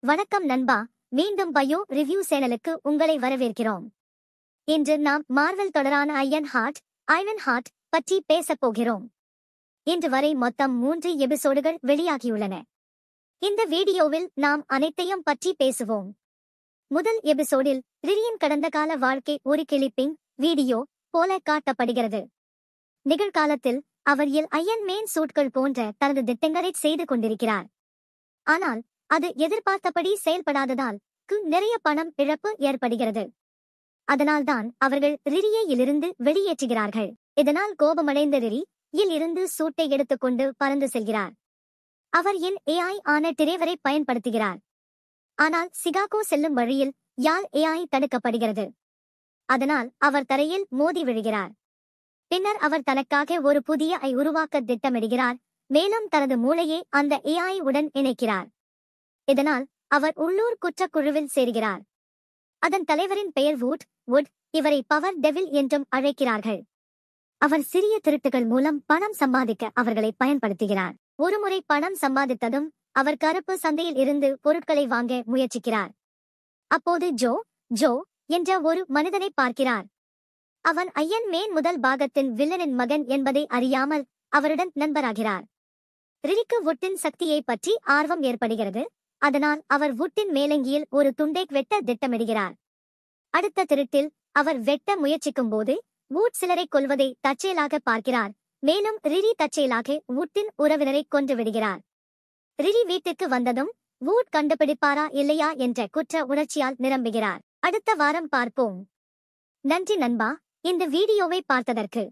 வணக்கம் நண்பா, மீண்டும் பயோ ரிவ்யூ சேனலுக்கு உங்களை வரவேற்கிறோம். இன்று நாம் மார்வெல் தொடரான ஐயன் ஹார்ட் பற்றி பேசப் போகிறோம். இன்று வரை மொத்தம் 3 எபிசோடுகள் வெளியாகியுள்ளன. இந்த வீடியோவில் நாம் அனைத்தையும் பற்றி பேசுவோம். முதல் எபிசோடில் ரிரியின் கடந்த கால வாழ்க்கை ஒரு கிளிப்பிங் வீடியோ போல காட்டப்படுகிறது. நிகழ்காலத்தில் அவர் அயன் மேன் சூட்கள் போன்ற தனது திட்டங்களை செய்து கொண்டிருக்கிறார். ஆனால் அது எதிர்பார்த்தபடி செயல்படாததால் நிறைய பணம் இழப்பு ஏற்படுகிறது. அதனால்தான் அவர்கள் ரிரியை இலிருந்து வெளியேற்றுகிறார்கள். இதனால் கோபமடைந்த ரிரி இருந்து சூட்டை எடுத்துக்கொண்டு பறந்து செல்கிறார். அவர் AI ஆன டிரேவரை பயன்படுத்துகிறார். ஆனால் சிகாகோ செல்லும் வழியில் AI தடுக்கப்படுகிறது. அதனால் அவர் தரையில் மோதி விழுகிறார். பின்னர் அவர் தனக்காக ஒரு புதிய உருவாக்க திட்டமிடுகிறார். மேலும் தனது மூளையை அந்த AI உடன் இணைக்கிறார். இதனால் அவர் உள்ளூர் குற்றக்குழுவில் சேர்கிறார். அதன் தலைவரின் பெயர் வுட். இவரை பவர் டெவில் என்றும் அழைக்கிறார்கள். அவர் சிறிய திருட்டுகள் மூலம் பணம் சம்பாதிக்க அவர்களை பயன்படுத்துகிறார். ஒருமுறை பணம் சம்பாதித்ததும் அவர் கருப்பு சந்தையில் இருந்து பொருட்களை வாங்க முயற்சிக்கிறார். அப்போது ஜோ என்ற ஒரு மனிதனை பார்க்கிறார். அவன் அயன் மேன் முதல் பாகத்தின் வில்லனின் மகன் என்பதை அறியாமல் அவருடன் நண்பராகிறார். ரிரிக்கு வுட்டின் சக்தியை பற்றி ஆர்வம் ஏற்படுகிறது. அதனால் அவர் வுட்டின் மேலங்கியில் ஒரு துண்டை வெட்ட திட்டமிடுகிறார். அடுத்த திருட்டில் அவர் வெட்ட முயற்சிக்கும் போது வுட் சிலரை கொல்வதை தற்செயலாக பார்க்கிறார். மேலும் ரிரி தற்செயலாக வுட்டின் உறவினரை கொன்று விடுகிறார். ரிரி வீட்டுக்கு வந்ததும் வுட் கண்டுபிடிப்பாரா இல்லையா என்ற குற்ற உணர்ச்சியால் நிரம்புகிறார். அடுத்த வாரம் பார்ப்போம். நன்றி நண்பா, இந்த வீடியோவை பார்த்ததற்கு.